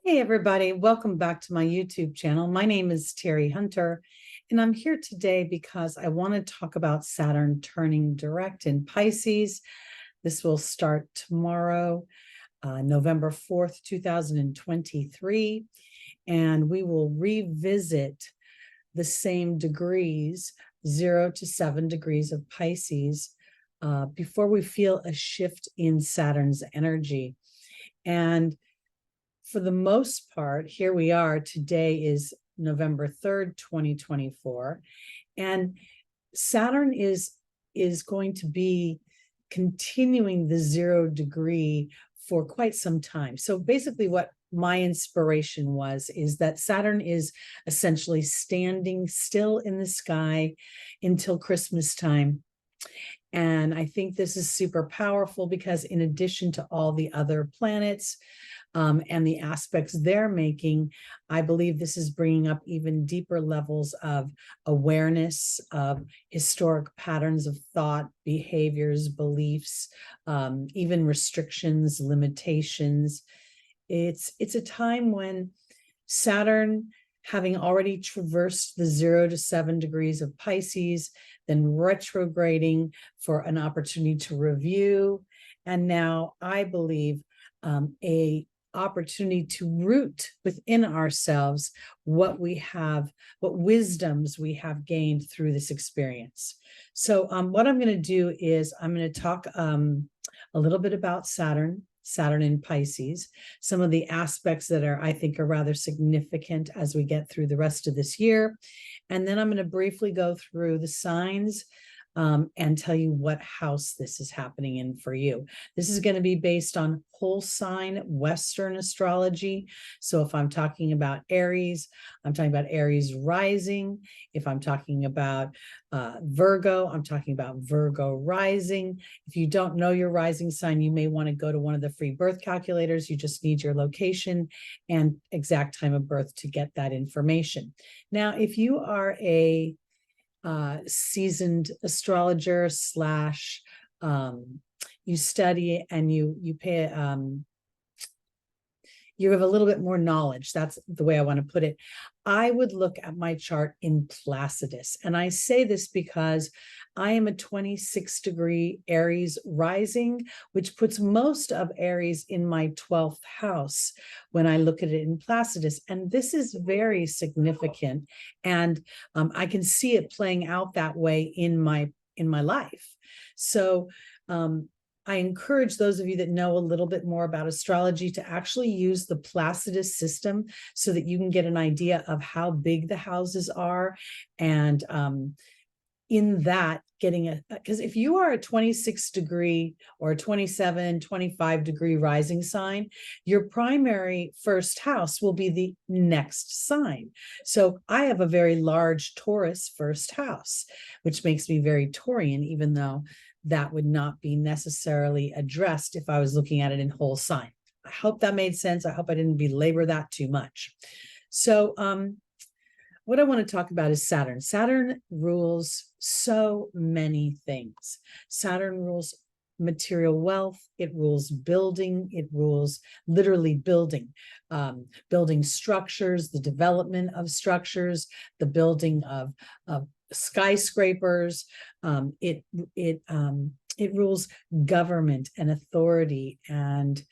Hey everybody, welcome back to my YouTube channel. My name is Teri Hunter, and I'm here today because I want to talk about Saturn turning direct in Pisces. This will start tomorrow, November 4th, 2023, and we will revisit the same degrees, 0 to 7 degrees of Pisces, before we feel a shift in Saturn's energy. And for the most part, here we are. Today is November 3rd, 2024. And Saturn is going to be continuing the 0 degree for quite some time. So basically what my inspiration is that Saturn is essentially standing still in the sky until Christmas time. And I think this is super powerful because in addition to all the other planets, and the aspects they're making, I believe this is bringing up even deeper levels of awareness of historic patterns of thought, behaviors, beliefs, even restrictions, limitations. It's a time when Saturn, having already traversed the 0 to 7 degrees of Pisces, then retrograding for an opportunity to review, and now I believe a opportunity to root within ourselves what we have, what wisdoms we have gained through this experience. So what I'm going to do is I'm going to talk a little bit about Saturn in Pisces, some of the aspects that I think are rather significant as we get through the rest of this year. And then I'm going to briefly go through the signs and tell you what house this is happening in for you. This is going to be based on whole sign Western astrology. So if I'm talking about Aries, I'm talking about Aries Rising. If I'm talking about Virgo, I'm talking about Virgo Rising. If you don't know your rising sign, you may want to go to one of the free birth calculators. You just need your location and exact time of birth to get that information. Now, if you are a seasoned astrologer slash you study and you pay you have a little bit more knowledge. That's the way I want to put it. I would look at my chart in Placidus. And I say this because I am a 26-degree Aries rising, which puts most of Aries in my 12th house when I look at it in Placidus. And this is very significant. And I can see it playing out that way in my life. So I encourage those of you that know a little bit more about astrology to actually use the Placidus system so that you can get an idea of how big the houses are. And in that, getting because if you are a 26-degree or a 27, 25-degree rising sign, your primary first house will be the next sign. So I have a very large Taurus first house, which makes me very Taurian, even though that would not be necessarily addressed if I was looking at it in whole sign. I hope that made sense. I hope I didn't belabor that too much. So what I want to talk about is Saturn. Saturn rules so many things. Saturn rules material wealth. It rules building. It rules literally building, building structures, the development of structures, the building of skyscrapers. It rules government and authority and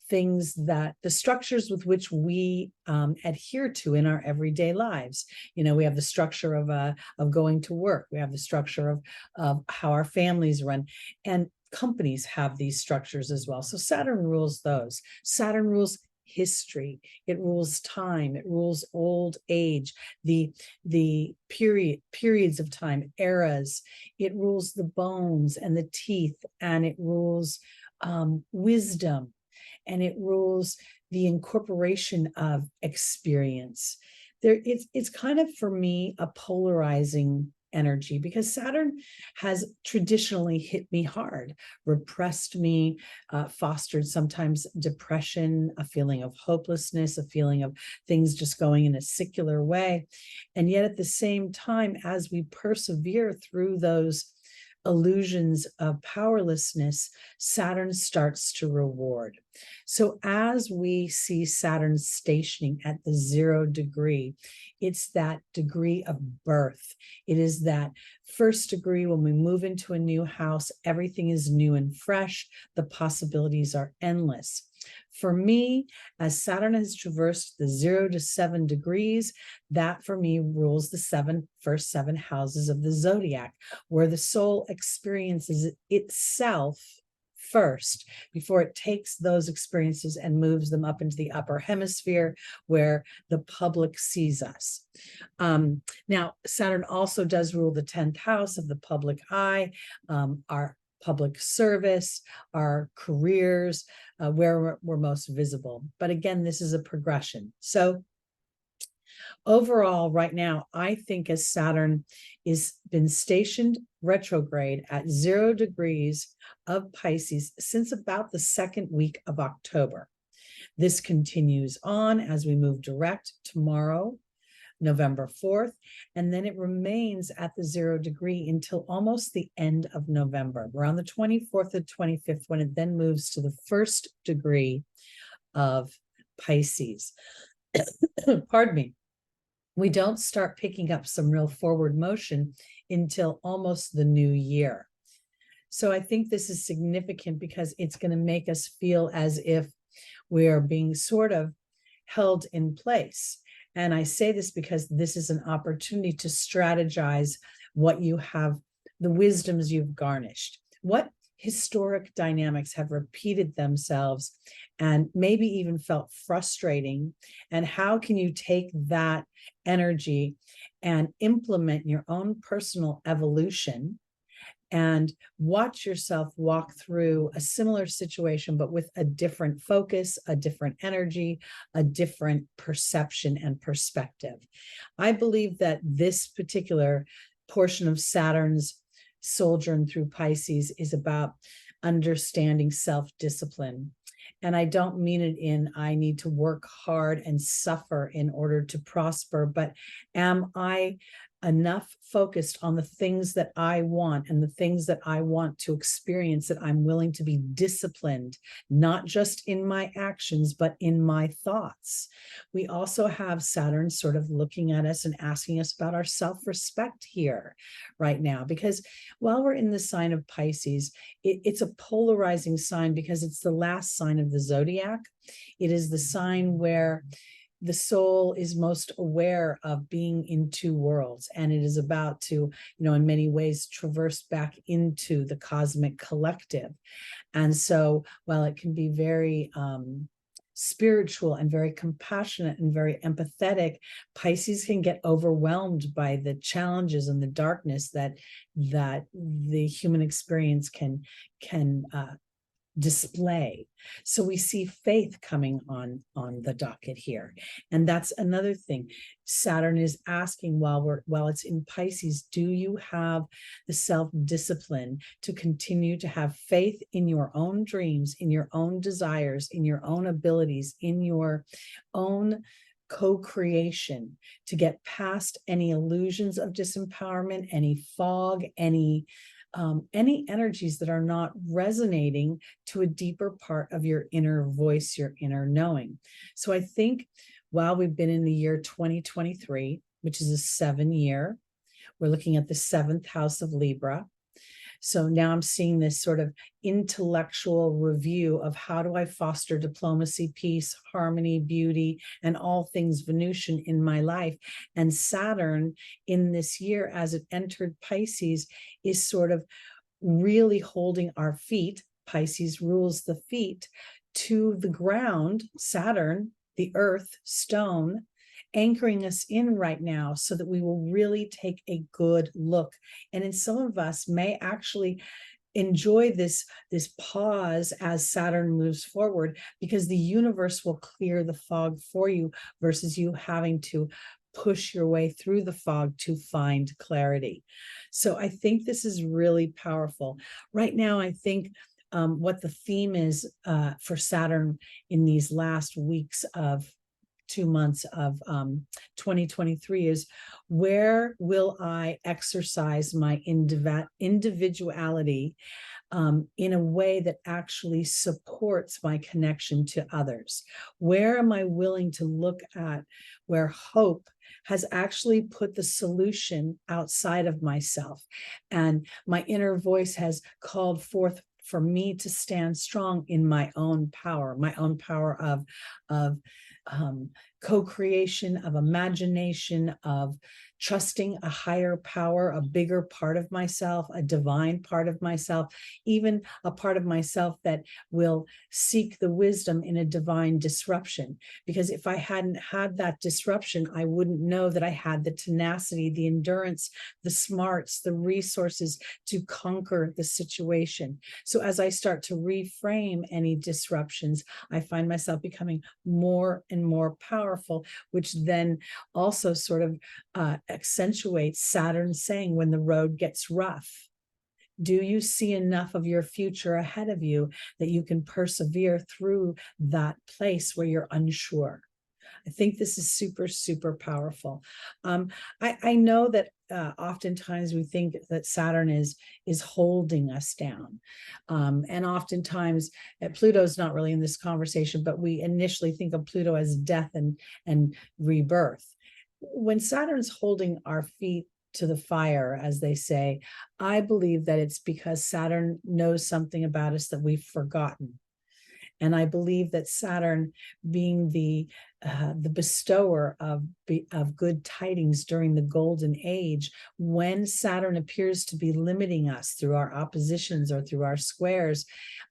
things that the structures with which we adhere to in our everyday lives. You know, we have the structure of going to work. We have the structure of how our families run, and companies have these structures as well. So Saturn rules those. Saturn rules history. It rules time. It rules old age, the periods of time, eras. It rules the bones and the teeth, and it rules wisdom, and it rules the incorporation of experience. It's kind of, for me, a polarizing energy because Saturn has traditionally hit me hard, repressed me, fostered sometimes depression, a feeling of hopelessness, a feeling of things just going in a secular way. And yet at the same time, as we persevere through those illusions of powerlessness, Saturn starts to reward. So as we see Saturn stationing at the 0 degree, it's that degree of birth. It is that first degree when we move into a new house, everything is new and fresh. The possibilities are endless. For me, as Saturn has traversed the 0 to 7 degrees, that for me rules the first seven houses of the zodiac, where the soul experiences itself first before it takes those experiences and moves them up into the upper hemisphere where the public sees us. Now, Saturn also does rule the 10th house of the public eye, our public service, our careers, where we're most visible. But again, this is a progression. So overall, right now, I think as Saturn is been stationed retrograde at 0 degrees of Pisces since about the second week of October. This continues on as we move direct tomorrow, November 4th, and then it remains at the 0 degree until almost the end of November, around the 24th or 25th, when it then moves to the 1st degree of Pisces. Pardon me. We don't start picking up some real forward motion until almost the new year. So I think this is significant because it's going to make us feel as if we are being sort of held in place. And I say this because this is an opportunity to strategize what you have, the wisdoms you've garnished. What historic dynamics have repeated themselves and maybe even felt frustrating? And how can you take that energy and implement your own personal evolution and watch yourself walk through a similar situation, but with a different focus, a different energy, a different perception and perspective? I believe that this particular portion of Saturn's sojourn through Pisces is about understanding self-discipline. And I don't mean it in, I need to work hard and suffer in order to prosper, but am I enough focused on the things that I want and the things that I want to experience that I'm willing to be disciplined, not just in my actions, but in my thoughts? We also have Saturn sort of looking at us and asking us about our self-respect here right now, because while we're in the sign of Pisces, it's a polarizing sign because it's the last sign of the zodiac. It is the sign where the soul is most aware of being in two worlds, and it is about to, in many ways, traverse back into the cosmic collective. And so while it can be very spiritual and very compassionate and very empathetic, Pisces can get overwhelmed by the challenges and the darkness that the human experience can display. So we see faith coming on the docket here. And that's another thing. Saturn is asking while it's in Pisces, do you have the self-discipline to continue to have faith in your own dreams, in your own desires, in your own abilities, in your own co-creation, to get past any illusions of disempowerment, any fog, any energies that are not resonating to a deeper part of your inner voice, your inner knowing. So I think while we've been in the year 2023, which is a 7-year, we're looking at the 7th house of Libra. So now I'm seeing this sort of intellectual review of how do I foster diplomacy, peace, harmony, beauty, and all things Venusian in my life. And Saturn in this year, as it entered Pisces, is sort of really holding our feet. Pisces rules the feet to the ground. Saturn, the earth, stone, anchoring us in right now so that we will really take a good look. And in some of us may actually enjoy this pause as Saturn moves forward, because the universe will clear the fog for you versus you having to push your way through the fog to find clarity. So I think this is really powerful. Right now, I think what the theme is for Saturn in these last weeks of 2 months of 2023 is, where will I exercise my individuality in a way that actually supports my connection to others? Where am I willing to look at where hope has actually put the solution outside of myself, and my inner voice has called forth for me to stand strong in my own power of co-creation, of imagination, of trusting a higher power, a bigger part of myself, a divine part of myself, even a part of myself that will seek the wisdom in a divine disruption. Because if I hadn't had that disruption, I wouldn't know that I had the tenacity, the endurance, the smarts, the resources to conquer the situation. So as I start to reframe any disruptions, I find myself becoming more and more powerful, which then also sort of accentuates Saturn saying, when the road gets rough, do you see enough of your future ahead of you that you can persevere through that place where you're unsure? I think this is super, super powerful. I know that oftentimes we think that Saturn is holding us down. And oftentimes Pluto's not really in this conversation, but we initially think of Pluto as death and rebirth. When Saturn's holding our feet to the fire, as they say, I believe that it's because Saturn knows something about us that we've forgotten. And I believe that Saturn, being the bestower of good tidings during the golden age, when Saturn appears to be limiting us through our oppositions or through our squares,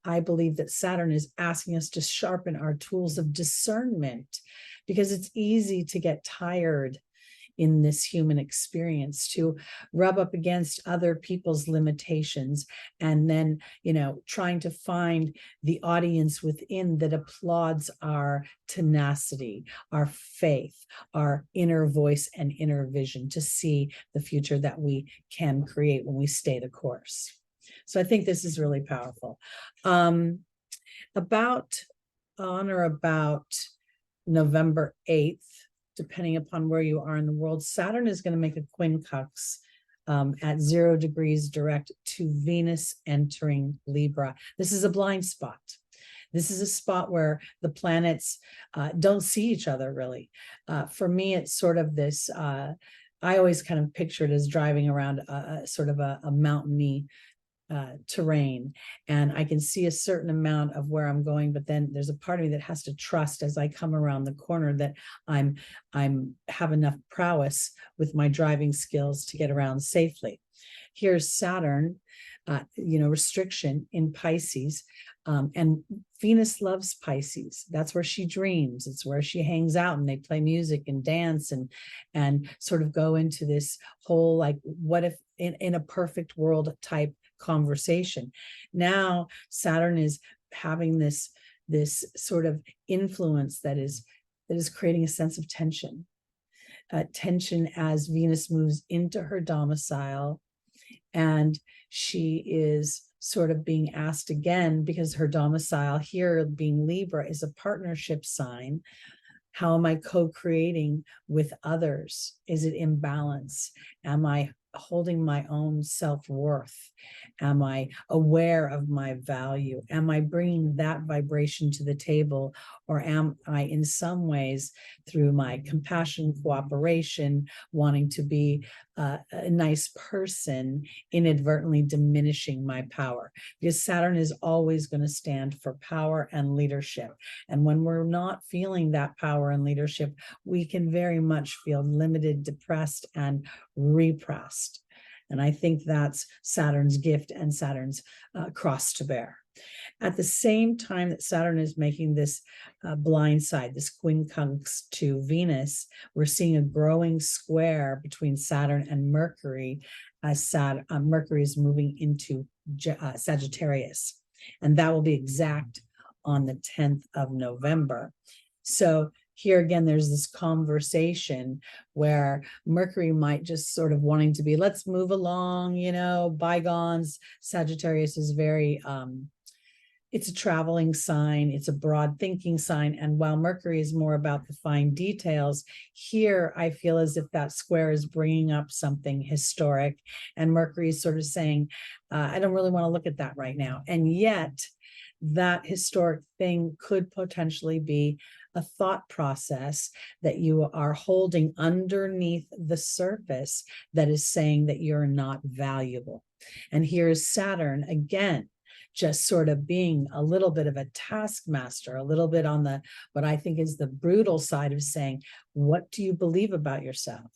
I believe that Saturn is asking us to sharpen our tools of discernment, because it's easy to get tired in this human experience, to rub up against other people's limitations, and then, trying to find the audience within that applauds our tenacity, our faith, our inner voice and inner vision to see the future that we can create when we stay the course. So I think this is really powerful. About November 8th, depending upon where you are in the world, Saturn is going to make a quincunx at 0 degrees direct to Venus entering Libra. This is a blind spot. This is a spot where the planets don't see each other, really. For me, it's sort of this, I always kind of pictured as driving around sort of a mountainy terrain, and I can see a certain amount of where I'm going, but then there's a part of me that has to trust as I come around the corner that I'm have enough prowess with my driving skills to get around safely. Here's Saturn, restriction in Pisces, and Venus loves Pisces. That's where she dreams. It's where she hangs out, and they play music and dance and sort of go into this whole, like, what if in a perfect world type conversation. Now Saturn is having this sort of influence that is creating a sense of tension. Tension as Venus moves into her domicile, and she is sort of being asked again, because her domicile here being Libra is a partnership sign. How am I co-creating with others? Is it imbalance? Am I holding my own self-worth? Am I aware of my value? Am I bringing that vibration to the table? Or am I, in some ways, through my compassion, cooperation, wanting to be a nice person, inadvertently diminishing my power? Because Saturn is always going to stand for power and leadership. And when we're not feeling that power and leadership, we can very much feel limited, depressed, and repressed. And I think that's Saturn's gift and Saturn's cross to bear. At the same time that Saturn is making this blind side, this quincunx to Venus, we're seeing a growing square between Saturn and Mercury as Mercury is moving into Sagittarius. And that will be exact on the 10th of November. So here again, there's this conversation where Mercury might just sort of wanting to be, let's move along, bygones. Sagittarius is very it's a traveling sign, it's a broad thinking sign. And while Mercury is more about the fine details, here I feel as if that square is bringing up something historic. And Mercury is sort of saying, I don't really want to look at that right now. And yet, that historic thing could potentially be a thought process that you are holding underneath the surface that is saying that you're not valuable. And here's Saturn again, just sort of being a little bit of a taskmaster, a little bit on the, what I think is the brutal side of saying, what do you believe about yourself?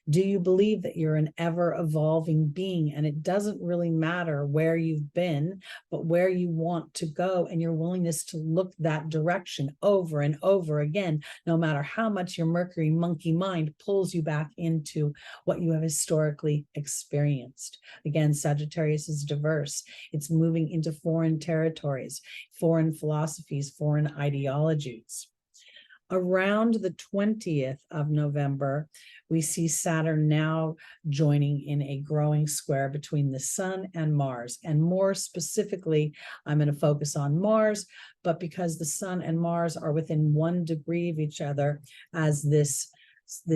Do you believe that you're an ever evolving being and it doesn't really matter where you've been, but where you want to go, and your willingness to look that direction over and over again, no matter how much your Mercury monkey mind pulls you back into what you have historically experienced? Again, Sagittarius is diverse. It's moving into foreign territories, foreign philosophies, foreign ideologies. Around the 20th of November, we see Saturn now joining in a growing square between the Sun and Mars. And more specifically, I'm going to focus on Mars, but because the Sun and Mars are within 1 degree of each other, as this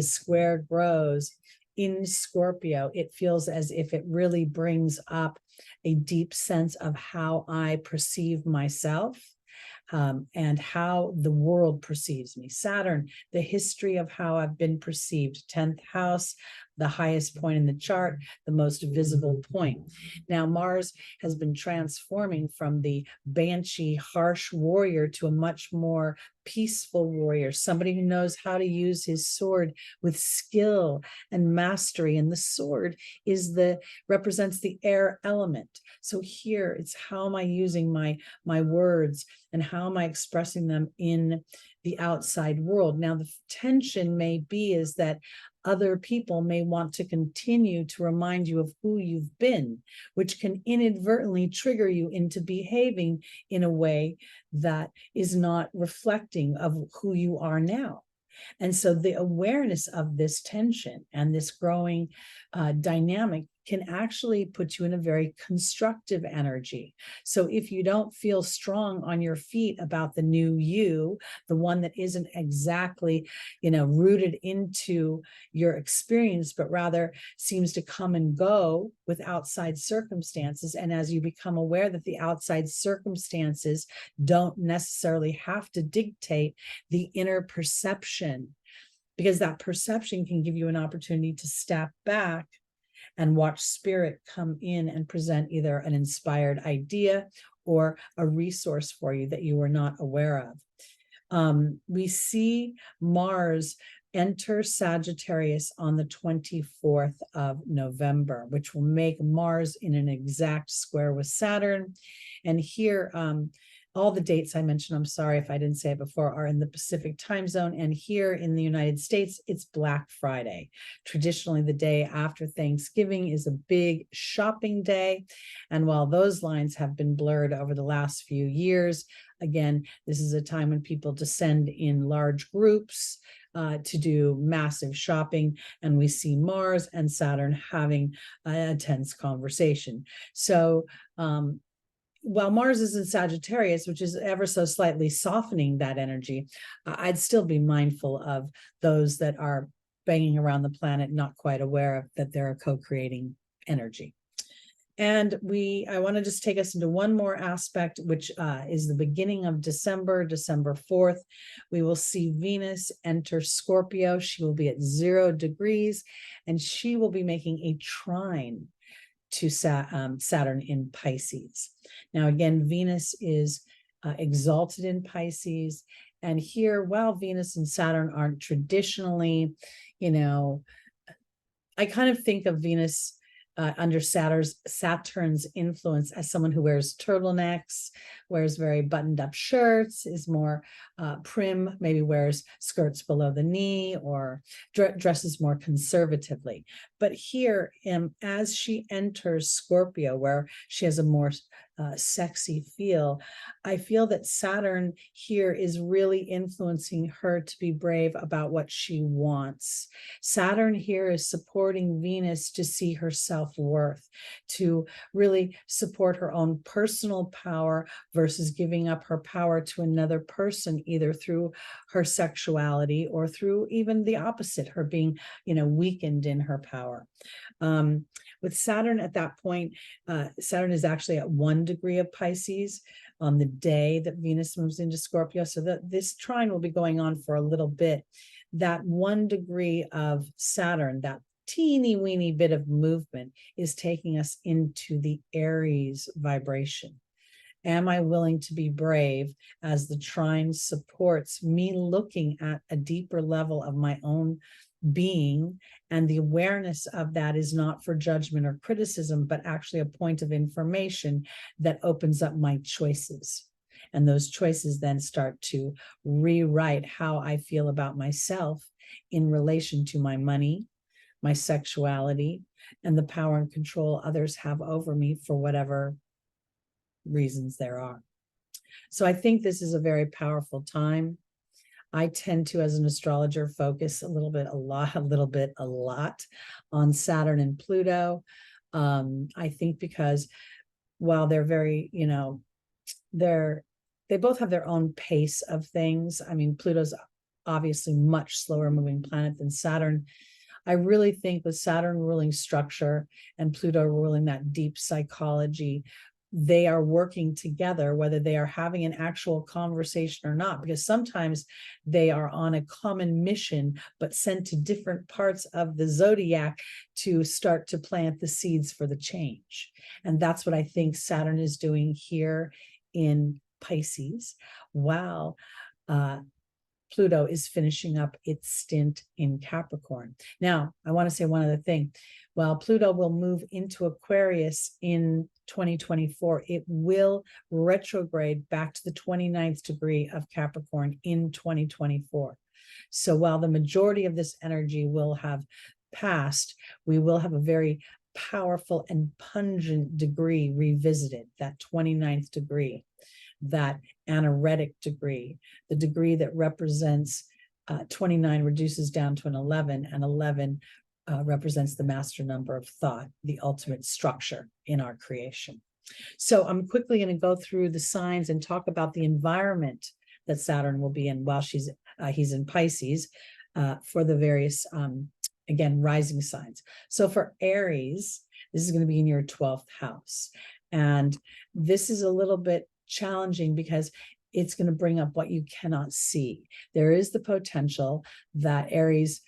square grows in Scorpio, it feels as if it really brings up a deep sense of how I perceive myself. And how the world perceives me. Saturn, the history of how I've been perceived. 10th house, the highest point in the chart, the most visible point. Now, Mars has been transforming from the banshee, harsh warrior to a much more peaceful warrior, somebody who knows how to use his sword with skill and mastery. And the sword represents the air element. So here it's, how am I using my words, and how am I expressing them in the outside world? Now, the tension may be is that other people may want to continue to remind you of who you've been, which can inadvertently trigger you into behaving in a way that is not reflecting of who you are now. And so the awareness of this tension and this growing dynamic can actually put you in a very constructive energy. So if you don't feel strong on your feet about the new you, the one that isn't exactly, rooted into your experience, but rather seems to come and go with outside circumstances. And as you become aware that the outside circumstances don't necessarily have to dictate the inner perception, because that perception can give you an opportunity to step back and watch spirit come in and present either an inspired idea or a resource for you that you were not aware of. We see Mars enter Sagittarius on the 24th of November, which will make Mars in an exact square with Saturn. And here, all the dates I mentioned, I'm sorry if I didn't say it before, are in the Pacific time zone. And here in the United States, it's Black Friday. Traditionally, the day after Thanksgiving is a big shopping day. And while those lines have been blurred over the last few years, again, this is a time when people descend in large groups to do massive shopping. And we see Mars and Saturn having a tense conversation. So, while Mars is in Sagittarius, which is ever so slightly softening that energy, I'd still be mindful of those that are banging around the planet, not quite aware of that they're a co-creating energy. And I want to just take us into one more aspect, which is the beginning of December, December 4th. We will see Venus enter Scorpio. She will be at 0 degrees, and she will be making a trine to Saturn in Pisces. Now, again, Venus is exalted in Pisces. And here, while Venus and Saturn aren't traditionally, I kind of think of Venus under Saturn's influence as someone who wears turtlenecks, wears very buttoned up shirts, is more prim, maybe wears skirts below the knee, or dresses more conservatively. But here, as she enters Scorpio, where she has a more sexy feel. I feel that Saturn here is really influencing her to be brave about what she wants. Saturn here is supporting Venus to see her self-worth, to really support her own personal power versus giving up her power to another person, either through her sexuality or through even the opposite, her being, weakened in her power. With Saturn at that point, Saturn is actually at 1 degree of Pisces on the day that Venus moves into Scorpio. So that this trine will be going on for a little bit. That 1 degree of Saturn, that teeny weeny bit of movement, is taking us into the Aries vibration. Am I willing to be brave as the trine supports me looking at a deeper level of my own being, and the awareness of that is not for judgment or criticism, but actually a point of information that opens up my choices. And those choices then start to rewrite how I feel about myself in relation to my money, my sexuality, and the power and control others have over me for whatever reasons there are. So I think this is a very powerful time. I tend to, as an astrologer, focus a lot on Saturn and Pluto. I think because while they're very, they both have their own pace of things. I mean, Pluto's obviously much slower moving planet than Saturn. I really think with Saturn ruling structure and Pluto ruling that deep psychology, they are working together, whether they are having an actual conversation or not, because sometimes they are on a common mission, but sent to different parts of the zodiac to start to plant the seeds for the change. And that's what I think Saturn is doing here in Pisces, while Pluto is finishing up its stint in Capricorn. Now, I want to say one other thing. While Pluto will move into Aquarius in 2024, it will retrograde back to the 29th degree of Capricorn in 2024. So while the majority of this energy will have passed, we will have a very powerful and pungent degree revisited, that 29th degree, that anaretic degree, the degree that represents 29 reduces down to an 11, and 11 represents the master number of thought, the ultimate structure in our creation. So I'm quickly going to go through the signs and talk about the environment that Saturn will be in while he's in Pisces for the various, again, rising signs. So for Aries, this is going to be in your 12th house. And this is a little bit challenging because it's going to bring up what you cannot see. There is the potential that Aries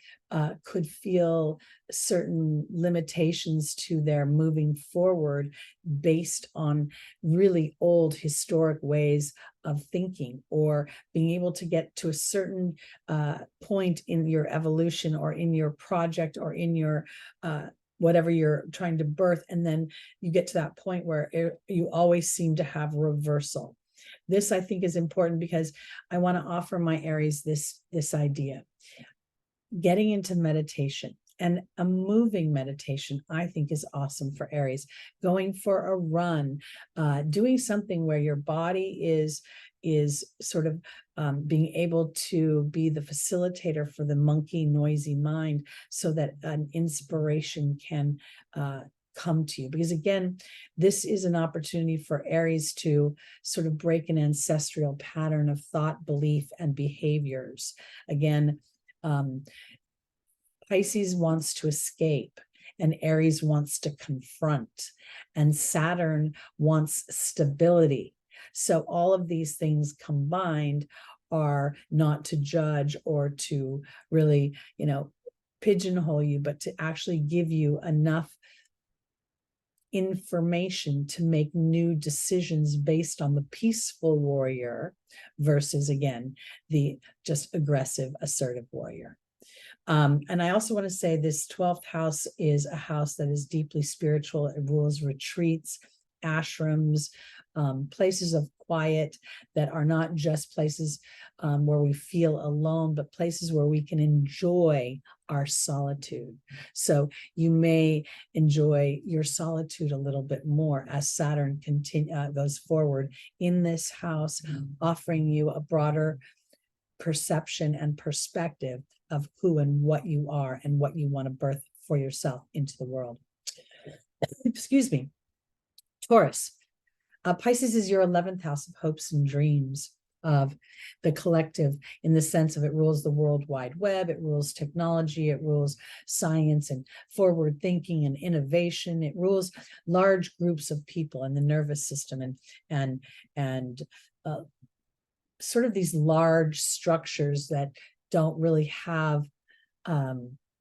could feel certain limitations to their moving forward based on really old historic ways of thinking, or being able to get to a certain point in your evolution or in your project or in your whatever you're trying to birth, and then you get to that point where you always seem to have reversal. This, I think, is important because I want to offer my Aries this idea. Getting into meditation, and a moving meditation, I think, is awesome for Aries. Going for a run, doing something where your body is sort of being able to be the facilitator for the monkey, noisy mind, so that an inspiration can come to you. Because again, this is an opportunity for Aries to sort of break an ancestral pattern of thought, belief, and behaviors. Again, Pisces wants to escape, and Aries wants to confront, and Saturn wants stability. So all of these things combined are not to judge or to really, pigeonhole you, but to actually give you enough information to make new decisions based on the peaceful warrior versus, again, the just aggressive, assertive warrior. And I also want to say this 12th house is a house that is deeply spiritual. It rules retreats, ashrams, places of quiet that are not just places where we feel alone, but places where we can enjoy our solitude. So you may enjoy your solitude a little bit more as Saturn goes forward in this house, offering you a broader perception and perspective of who and what you are and what you want to birth for yourself into the world. Excuse me. Taurus. Pisces is your 11th house of hopes and dreams, of the collective, in the sense of it rules the World Wide Web, it rules technology, it rules science and forward thinking and innovation, it rules large groups of people and the nervous system and sort of these large structures that don't really have,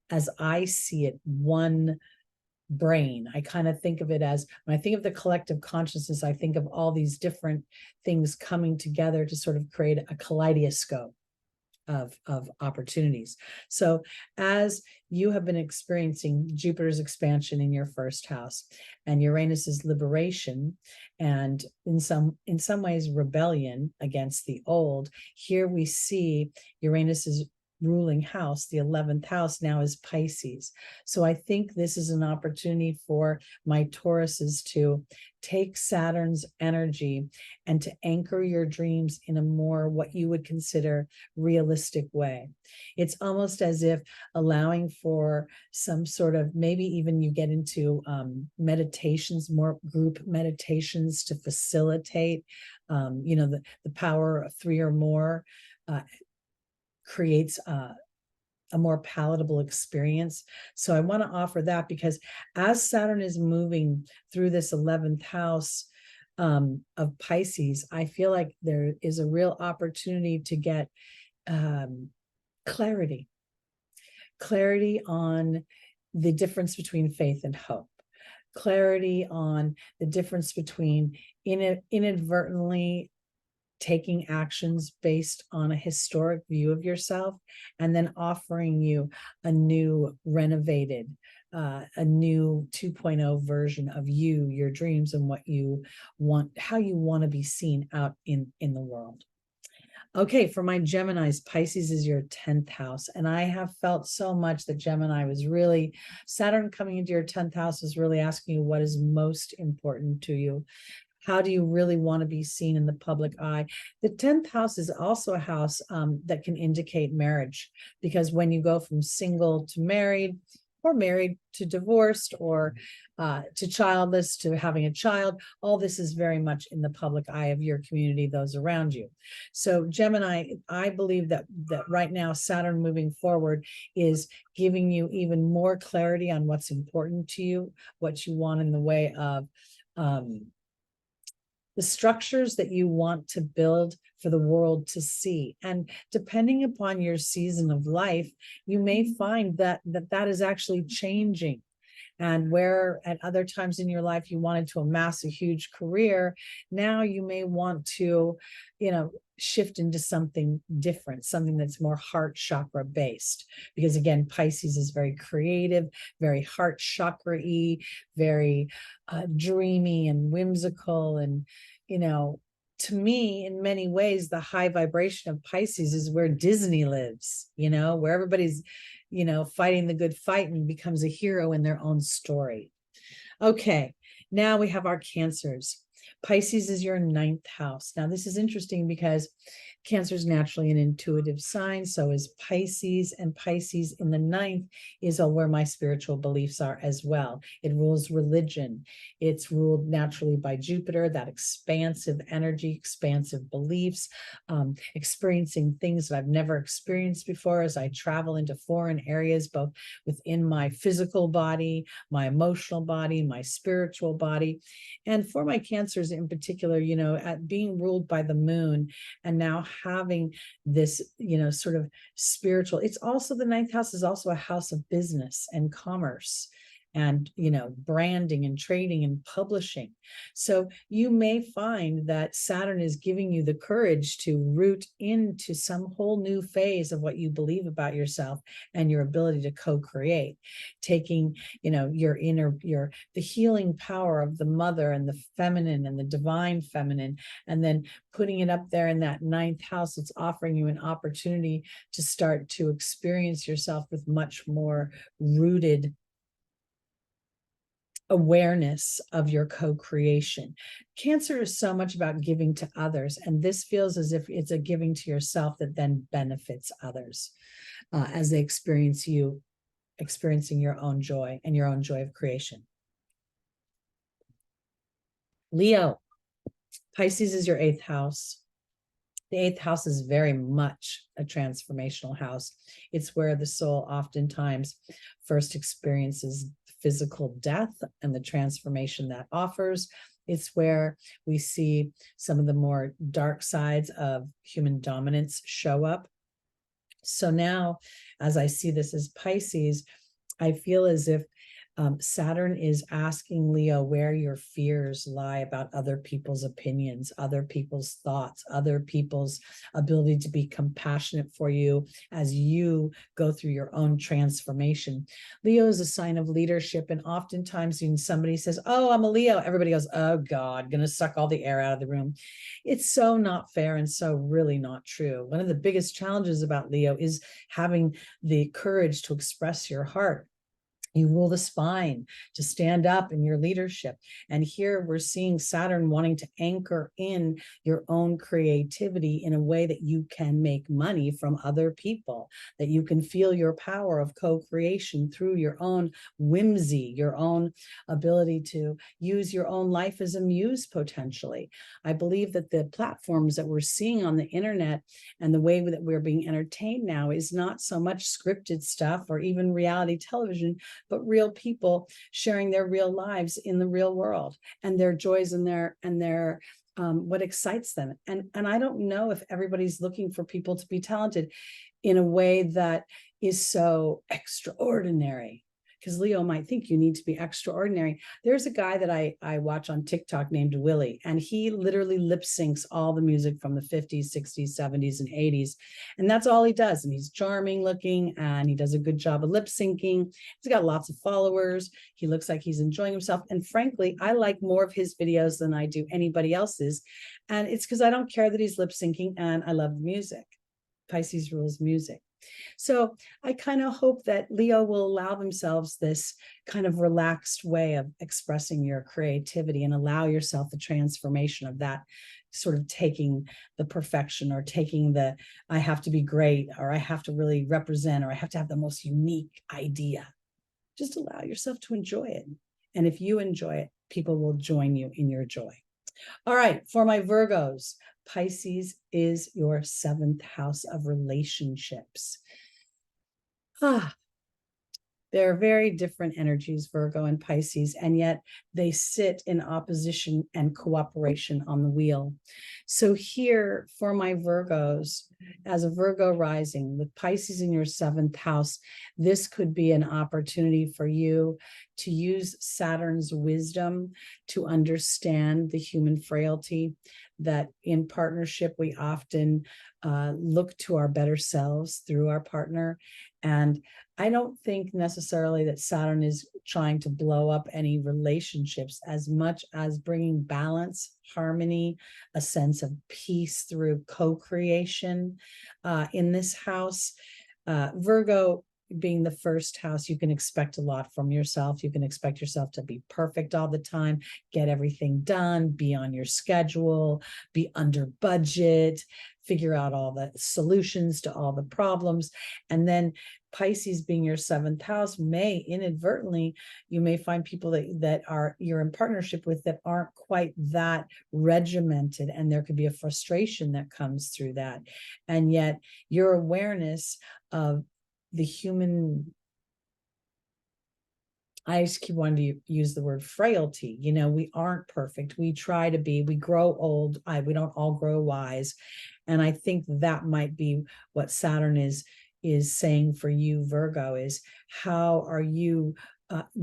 as I see it, one brain. I kind of think of it as, when I think of the collective consciousness, I think of all these different things coming together to sort of create a kaleidoscope of opportunities. So as you have been experiencing Jupiter's expansion in your first house and Uranus's liberation, and in some ways rebellion against the old, here we see Uranus's ruling house, the 11th house, now is Pisces. So I think this is an opportunity for my Tauruses to take Saturn's energy and to anchor your dreams in a more what you would consider realistic way. It's almost as if allowing for some sort of, maybe even you get into meditations, more group meditations to facilitate, the power of 3 or more creates a more palatable experience. So I want to offer that, because as Saturn is moving through this 11th house of Pisces, I feel like there is a real opportunity to get clarity on the difference between faith and hope, clarity on the difference between inadvertently taking actions based on a historic view of yourself, and then offering you a new renovated, a new 2.0 version of you, your dreams, and what you want, how you want to be seen out in the world. Okay, for my Geminis, Pisces is your 10th house. And I have felt so much that Gemini was really, Saturn coming into your 10th house is really asking you what is most important to you. How do you really want to be seen in the public eye? The 10th house is also a house that can indicate marriage, because when you go from single to married, or married to divorced, or to childless to having a child, all this is very much in the public eye of your community, those around you. So Gemini, I believe that right now Saturn moving forward is giving you even more clarity on what's important to you, what you want in the way of the structures that you want to build for the world to see. And depending upon your season of life, you may find that is actually changing. And where at other times in your life you wanted to amass a huge career, now you may want to, shift into something different, something that's more heart chakra based. Because again, Pisces is very creative, very heart chakra-y, very dreamy and whimsical. And, to me, in many ways, the high vibration of Pisces is where Disney lives, where everybody's, fighting the good fight and becomes a hero in their own story. Okay, now we have our Cancers. Pisces is your 9th house. Now, this is interesting because Cancer is naturally an intuitive sign. So is Pisces, and Pisces in the 9th is where my spiritual beliefs are as well. It rules religion. It's ruled naturally by Jupiter, that expansive energy, expansive beliefs, experiencing things that I've never experienced before as I travel into foreign areas, both within my physical body, my emotional body, my spiritual body. And for my Cancers in particular, at being ruled by the moon, and now having this, sort of spiritual, it's also, the 9th house is also a house of business and commerce and, you know, branding and trading and publishing. So you may find that Saturn is giving you the courage to root into some whole new phase of what you believe about yourself and your ability to co-create, taking, you know, your inner, the healing power of the mother and the feminine and the divine feminine, and then putting it up there in that ninth house. It's offering you an opportunity to start to experience yourself with much more rooted awareness of your co-creation. Cancer is so much about giving to others, and this feels as if it's a giving to yourself that then benefits others as they experience you experiencing your own joy and your own joy of creation. Leo, Pisces is your 8th house. The 8th house is very much a transformational house. It's where the soul oftentimes first experiences physical death and the transformation that offers. It's where we see some of the more dark sides of human dominance show up. So now, as I see this as Pisces, I feel as if Saturn is asking Leo where your fears lie about other people's opinions, other people's thoughts, other people's ability to be compassionate for you as you go through your own transformation. Leo is a sign of leadership, and oftentimes when somebody says, "Oh, I'm a Leo," everybody goes, "Oh God, gonna suck all the air out of the room." It's so not fair and so really not true. One of the biggest challenges about Leo is having the courage to express your heart. You rule the spine to stand up in your leadership. And here we're seeing Saturn wanting to anchor in your own creativity in a way that you can make money from other people, that you can feel your power of co-creation through your own whimsy, your own ability to use your own life as a muse potentially. I believe that the platforms that we're seeing on the internet and the way that we're being entertained now is not so much scripted stuff or even reality television, but real people sharing their real lives in the real world and their joys and their what excites them. And I don't know if everybody's looking for people to be talented in a way that is so extraordinary, because Leo might think you need to be extraordinary. There's a guy that I watch on TikTok named Willie, and he literally lip syncs all the music from the 50s, 60s, 70s, and 80s. And that's all he does. And he's charming looking, and he does a good job of lip syncing. He's got lots of followers. He looks like he's enjoying himself. And frankly, I like more of his videos than I do anybody else's. And it's because I don't care that he's lip syncing, and I love the music. Pisces rules music. So I kind of hope that Leo will allow themselves this kind of relaxed way of expressing your creativity and allow yourself the transformation of that, sort of taking the perfection or taking the, I have to be great, or I have to really represent, or I have to have the most unique idea. Just allow yourself to enjoy it. And if you enjoy it, people will join you in your joy. All right, for my Virgos, Pisces is your 7th house of relationships. They're very different energies, Virgo and Pisces, and yet they sit in opposition and cooperation on the wheel. So here for my Virgos, as a Virgo rising with Pisces in your 7th house, this could be an opportunity for you to use Saturn's wisdom to understand the human frailty, that in partnership we often look to our better selves through our partner. And I don't think necessarily that Saturn is trying to blow up any relationships as much as bringing balance, harmony, a sense of peace through co-creation in this house. Virgo being the 1st house, you can expect a lot from yourself. You can expect yourself to be perfect all the time, get everything done, be on your schedule, be under budget, figure out all the solutions to all the problems. And then Pisces being your 7th house may inadvertently, you may find people that are you're in partnership with that aren't quite that regimented, and there could be a frustration that comes through that. And yet your awareness of the human, I just keep wanting to use the word frailty. You know, we aren't perfect. We try to be, we grow old. We don't all grow wise. And I think that might be what Saturn is saying for you, Virgo, is how are you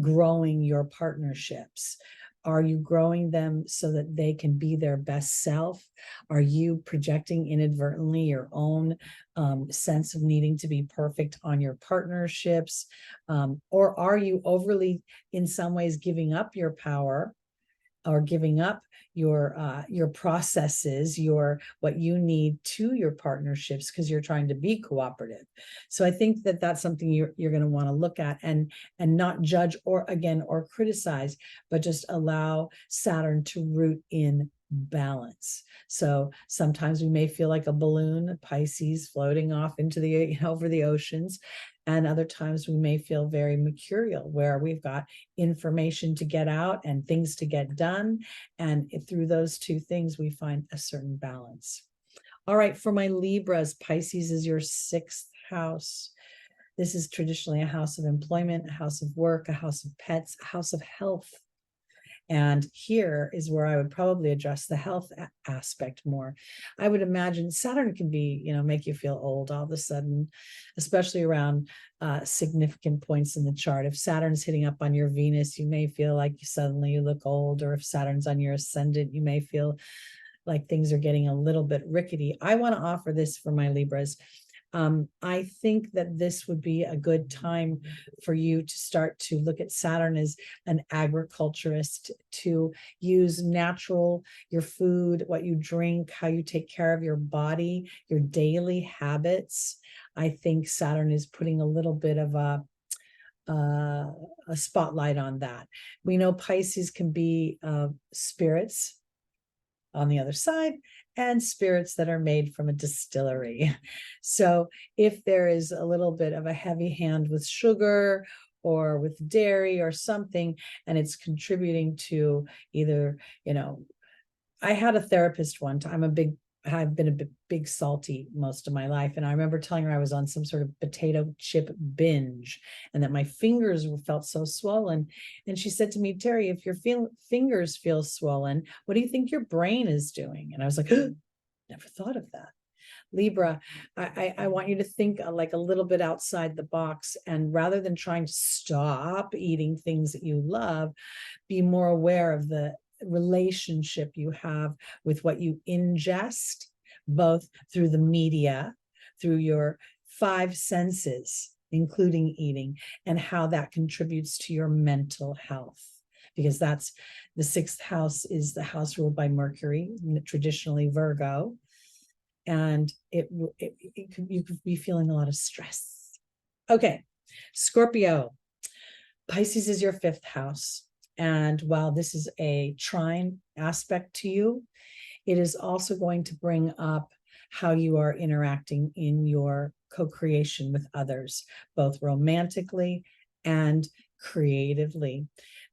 growing your partnerships? Are you growing them so that they can be their best self? Are you projecting inadvertently your own sense of needing to be perfect on your partnerships? Or are you overly, in some ways, giving up your power or giving up your processes, what you need to your partnerships because you're trying to be cooperative? So I think that that's something you're going to want to look at and not judge or criticize, but just allow Saturn to root in balance. So sometimes we may feel like a balloon, Pisces, floating off into the over the oceans. And other times we may feel very mercurial, where we've got information to get out and things to get done. And through those two things, we find a certain balance. All right, for my Libras, Pisces is your 6th house. This is traditionally a house of employment, a house of work, a house of pets, a house of health. And here is where I would probably address the health aspect more. I would imagine Saturn can be, make you feel old all of a sudden, especially around significant points in the chart. If Saturn's hitting up on your Venus, you may feel like suddenly you look old, or if Saturn's on your ascendant, you may feel like things are getting a little bit rickety. I want to offer this for my Libras. I think that this would be a good time for you to start to look at Saturn as an agriculturist, to use natural, your food, what you drink, how you take care of your body, your daily habits. I think Saturn is putting a little bit of a spotlight on that. We know Pisces can be spirits on the other side, and spirits that are made from a distillery. So if there is a little bit of a heavy hand with sugar or with dairy or something, and it's contributing to either, I had a therapist one time. I've been a big salty most of my life. And I remember telling her I was on some sort of potato chip binge and that my fingers felt so swollen. And she said to me, Teri, if your fingers feel swollen, what do you think your brain is doing? And I was like, never thought of that. Libra, I want you to think like a little bit outside the box. And rather than trying to stop eating things that you love, be more aware of the relationship you have with what you ingest, both through the media, through your 5 senses, including eating, and how that contributes to your mental health. Because that's the 6th house is the house ruled by Mercury, traditionally Virgo. And you could be feeling a lot of stress. Okay, Scorpio. Pisces is your 5th house. And while this is a trine aspect to you, it is also going to bring up how you are interacting in your co-creation with others, both romantically and creatively.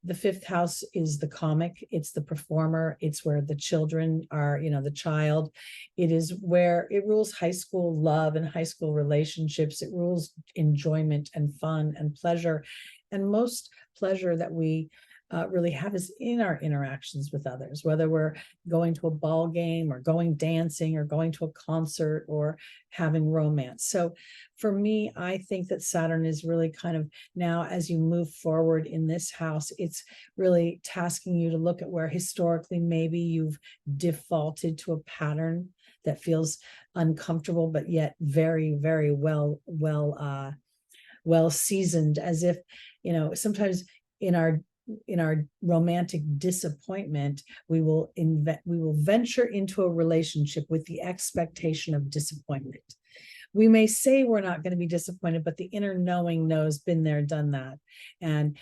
The 5th house is the comic, it's the performer, it's where the children are, the child. It is where it rules high school love and high school relationships. It rules enjoyment and fun and pleasure. And most pleasure that we really have is in our interactions with others, whether we're going to a ball game or going dancing or going to a concert or having romance. So for me, I think that Saturn is really kind of now, as you move forward in this house, it's really tasking you to look at where historically maybe you've defaulted to a pattern that feels uncomfortable, but yet very, very well seasoned, as if, sometimes in our romantic disappointment, we will venture into a relationship with the expectation of disappointment. We may say we're not going to be disappointed, but the inner knowing knows, been there, done that. And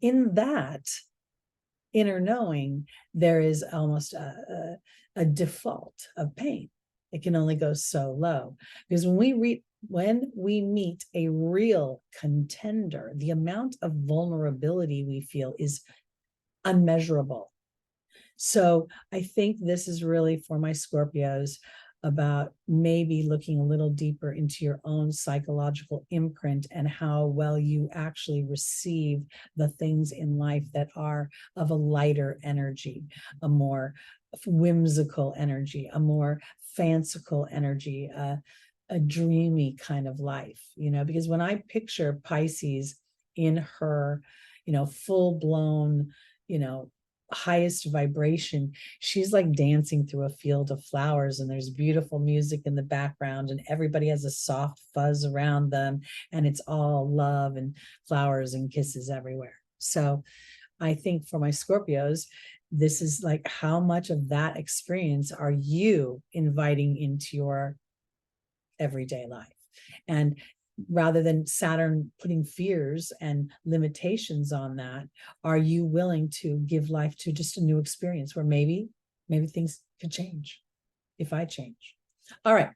in that inner knowing, there is almost a default of pain. It can only go so low, because when we meet a real contender, the amount of vulnerability we feel is unmeasurable. So I think this is really for my Scorpios about maybe looking a little deeper into your own psychological imprint and how well you actually receive the things in life that are of a lighter energy, a more whimsical energy, a more fanciful energy, a dreamy kind of life, because when I picture Pisces in her, full blown, highest vibration. She's like dancing through a field of flowers, and there's beautiful music in the background, and everybody has a soft fuzz around them, and it's all love and flowers and kisses everywhere. So I think for my Scorpios, this is like, how much of that experience are you inviting into your everyday life? And rather than Saturn putting fears and limitations on that, are you willing to give life to just a new experience where maybe things could change if I change? All right,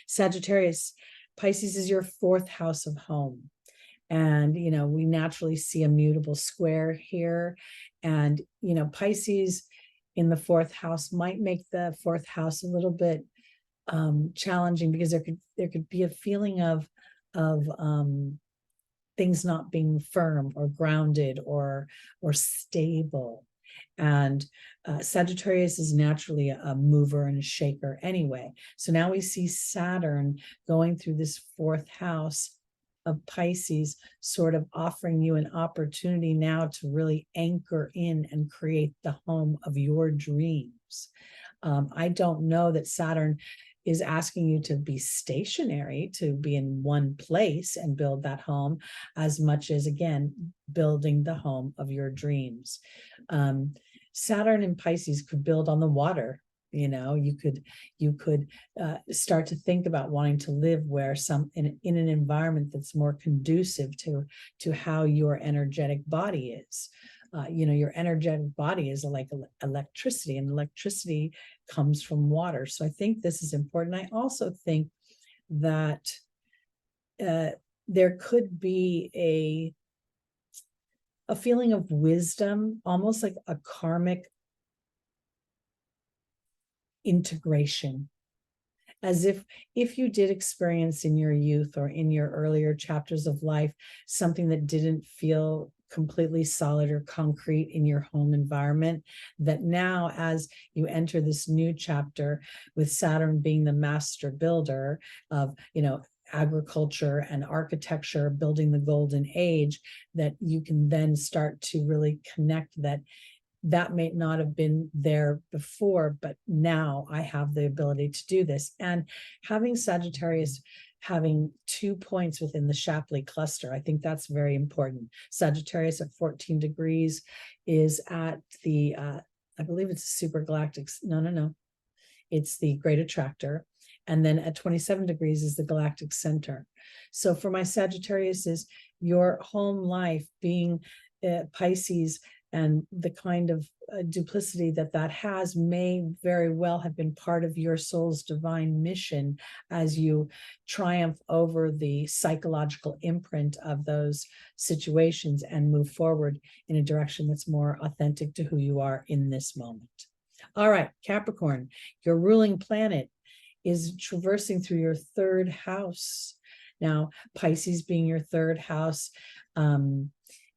Sagittarius, Pisces is your fourth house of home. And, we naturally see a mutable square here. And, Pisces in the fourth house might make the fourth house a little bit challenging, because there could be a feeling of things not being firm or grounded or stable. And Sagittarius is naturally a mover and a shaker anyway. So now we see Saturn going through this fourth house of Pisces, sort of offering you an opportunity now to really anchor in and create the home of your dreams. I don't know that Saturn is asking you to be stationary, to be in one place and build that home, as much as, again, building the home of your dreams. Saturn in Pisces could build on the water. You could start to think about wanting to live where in an environment that's more conducive to how your energetic body is. Your energetic body is like electricity, and electricity comes from water. So I think this is important. I also think that there could be a feeling of wisdom, almost like a karmic integration, as if you did experience in your youth or in your earlier chapters of life something that didn't feel completely solid or concrete in your home environment, that now, as you enter this new chapter with Saturn being the master builder of, agriculture and architecture, building the golden age, that you can then start to really connect that may not have been there before, but now I have the ability to do this. And having Sagittarius having 2 points within the Shapley cluster, I think that's very important. Sagittarius at 14 degrees is at the, I believe it's super galactic. No. It's the great attractor. And then at 27 degrees is the galactic center. So for my Sagittarius, is your home life being Pisces, and the kind of duplicity that has may very well have been part of your soul's divine mission as you triumph over the psychological imprint of those situations and move forward in a direction that's more authentic to who you are in this moment. All right, Capricorn, your ruling planet is traversing through your third house. Now, Pisces being your third house,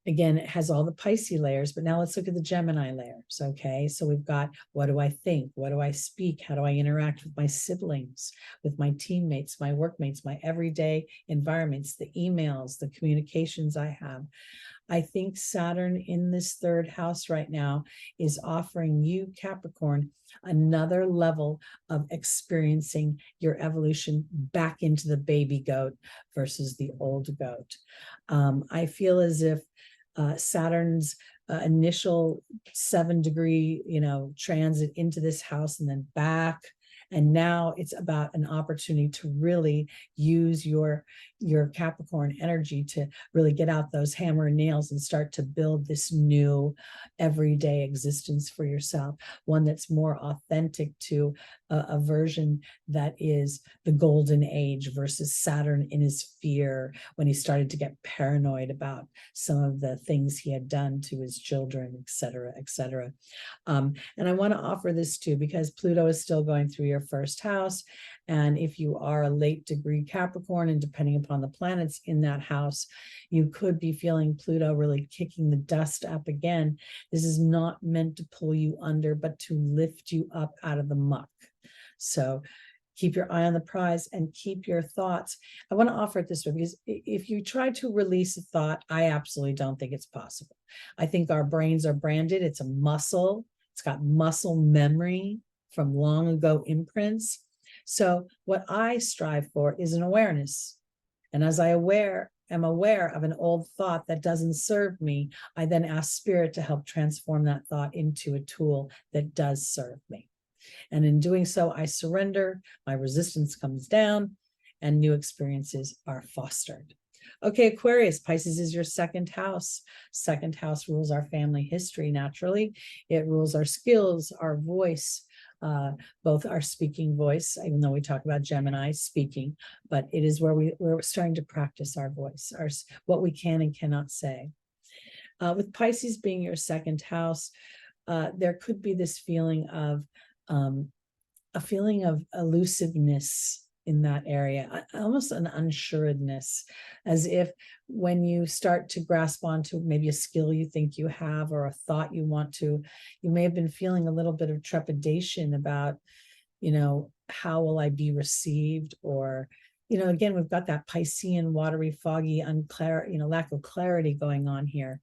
again, it has all the Pisces layers, but now let's look at the Gemini layers, okay? So we've got, what do I think? What do I speak? How do I interact with my siblings, with my teammates, my workmates, my everyday environments, the emails, the communications I have? I think Saturn in this third house right now is offering you, Capricorn, another level of experiencing your evolution back into the baby goat versus the old goat. I feel as if Saturn's initial 7-degree, transit into this house and then back, and now it's about an opportunity to really use your Capricorn energy to really get out those hammer and nails and start to build this new everyday existence for yourself, one that's more authentic to a version that is the golden age versus Saturn in his fear when he started to get paranoid about some of the things he had done to his children, et cetera, et cetera. And I want to offer this too, because Pluto is still going through your first house. And if you are a late degree Capricorn, and depending upon the planets in that house, you could be feeling Pluto really kicking the dust up again. This is not meant to pull you under, but to lift you up out of the muck. So Keep your eye on the prize and keep your thoughts. I want to offer it this way, because if you try to release a thought, I absolutely don't think it's possible. I think our brains are branded. It's a muscle. It's got muscle memory from long ago imprints. So what I strive for is an awareness. And as I am aware of an old thought that doesn't serve me, I then ask spirit to help transform that thought into a tool that does serve me. And in doing so, I surrender, my resistance comes down, and new experiences are fostered. Okay, Aquarius, Pisces is your second house. Second house rules our family history, naturally. It rules our skills, our voice, both our speaking voice, even though we talk about Gemini speaking, but it is where we're starting to practice our voice, what we can and cannot say. With Pisces being your second house, there could be this feeling of a feeling of elusiveness in that area, almost an unsuredness, as if when you start to grasp onto maybe a skill you think you have or a thought you want to, you may have been feeling a little bit of trepidation about, how will I be received? Or, again, we've got that Piscean, watery, foggy, unclear, lack of clarity going on here.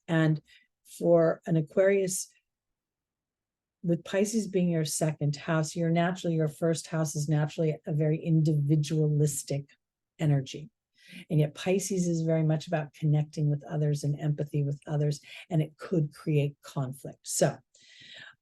And for an Aquarius, with Pisces being your second house, your first house is naturally a very individualistic energy. And yet Pisces is very much about connecting with others and empathy with others, and it could create conflict. So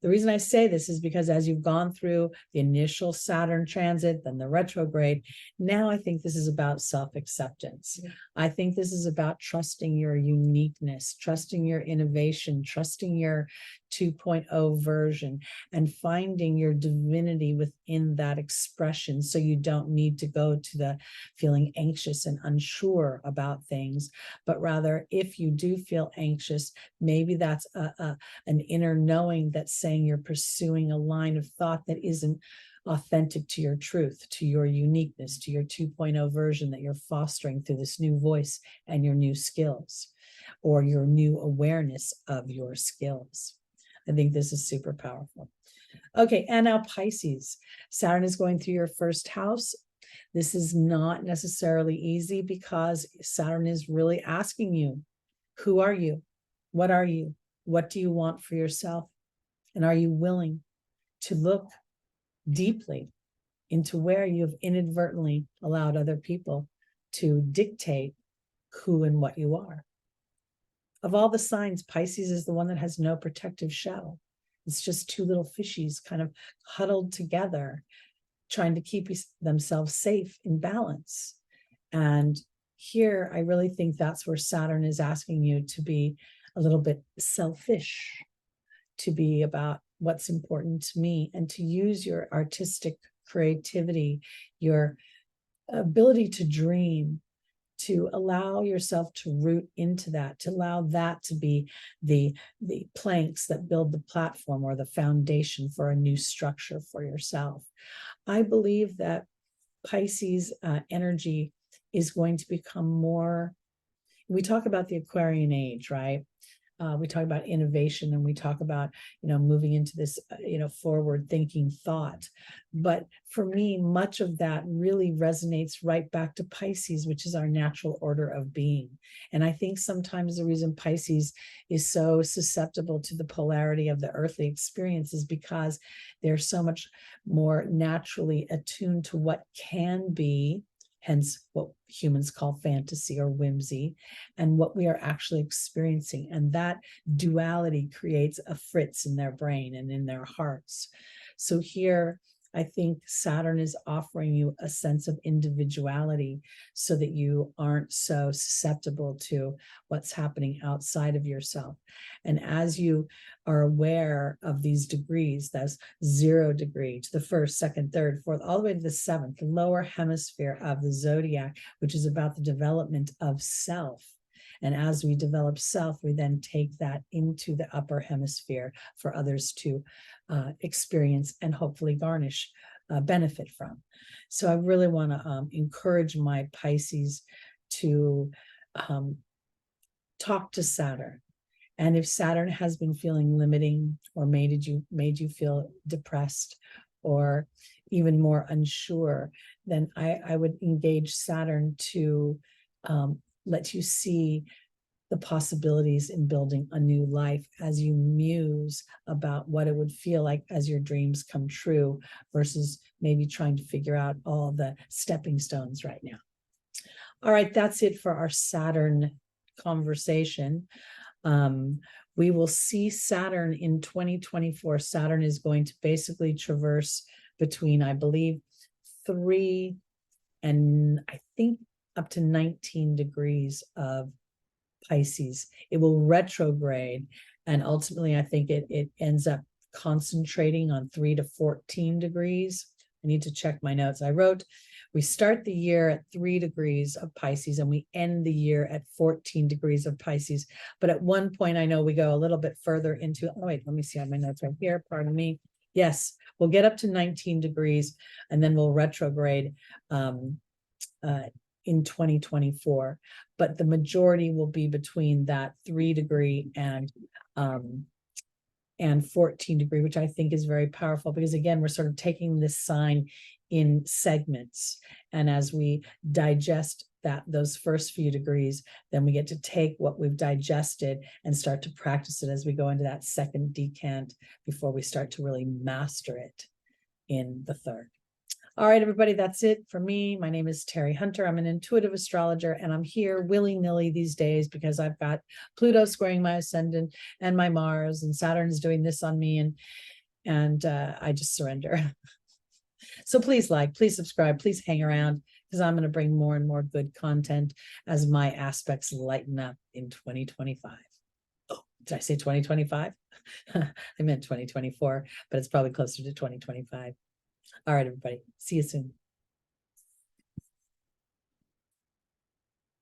the reason I say this is because as you've gone through the initial Saturn transit, then the retrograde, now I think this is about self-acceptance. Yeah. I think this is about trusting your uniqueness, trusting your innovation, trusting your 2.0 version, and finding your divinity within that expression, so you don't need to go to the feeling anxious and unsure about things, but rather, if you do feel anxious, maybe that's an inner knowing that's saying you're pursuing a line of thought that isn't authentic to your truth, to your uniqueness, to your 2.0 version that you're fostering through this new voice and your new skills, or your new awareness of your skills. I think this is super powerful. Okay, and now Pisces. Saturn is going through your first house. This is not necessarily easy, because Saturn is really asking you, who are you? What are you? What do you want for yourself? And are you willing to look deeply into where you've inadvertently allowed other people to dictate who and what you are? Of all the signs, Pisces is the one that has no protective shell. It's just two little fishies kind of huddled together, trying to keep themselves safe in balance. And here, I really think that's where Saturn is asking you to be a little bit selfish, to be about what's important to me, and to use your artistic creativity, your ability to dream, to allow yourself to root into that, to allow that to be the planks that build the platform or the foundation for a new structure for yourself. I believe that Pisces energy is going to become more, we talk about the Aquarian age, right? We talk about innovation, and we talk about, moving into this, forward thinking thought. But for me, much of that really resonates right back to Pisces, which is our natural order of being. And I think sometimes the reason Pisces is so susceptible to the polarity of the earthly experience is because they're so much more naturally attuned to what can be, hence what humans call fantasy or whimsy, and what we are actually experiencing. And that duality creates a fritz in their brain and in their hearts. So here, I think Saturn is offering you a sense of individuality, so that you aren't so susceptible to what's happening outside of yourself. And as you are aware of these degrees, that's 0 degree to the first, second, third, fourth, all the way to the 7th, the lower hemisphere of the zodiac, which is about the development of self. And as we develop self, we then take that into the upper hemisphere for others to experience and hopefully garnish, benefit from. So I really want to encourage my Pisces to talk to Saturn. And if Saturn has been feeling limiting, or made you feel depressed, or even more unsure, then I would engage Saturn to let you see the possibilities in building a new life as you muse about what it would feel like as your dreams come true, versus maybe trying to figure out all the stepping stones right now. All right, that's it for our Saturn conversation. We will see Saturn in 2024. Saturn is going to basically traverse between, I believe, 3 and I think up to 19 degrees of Pisces. It will retrograde, and ultimately I think it ends up concentrating on 3 to 14 degrees. I need to check my notes. I wrote, we start the year at 3 degrees of Pisces and we end the year at 14 degrees of Pisces. But at one point, I know we go a little bit further into, oh wait, let me see on my notes right here, pardon me. Yes, we'll get up to 19 degrees and then we'll retrograde in 2024, but the majority will be between that 3 degree and 14 degree, which I think is very powerful, because again, we're sort of taking this sign in segments, and as we digest those first few degrees, then we get to take what we've digested and start to practice it as we go into that second decant before we start to really master it in the third. All right, everybody, that's it for me. My name is Teri Hunter. I'm an intuitive astrologer, and I'm here willy-nilly these days because I've got Pluto squaring my ascendant and my Mars, and Saturn's doing this on me, and I just surrender. So please like, please subscribe, please hang around, because I'm going to bring more and more good content as my aspects lighten up in 2025. Oh, did I say 2025? I meant 2024, but it's probably closer to 2025. All right, everybody. See you soon.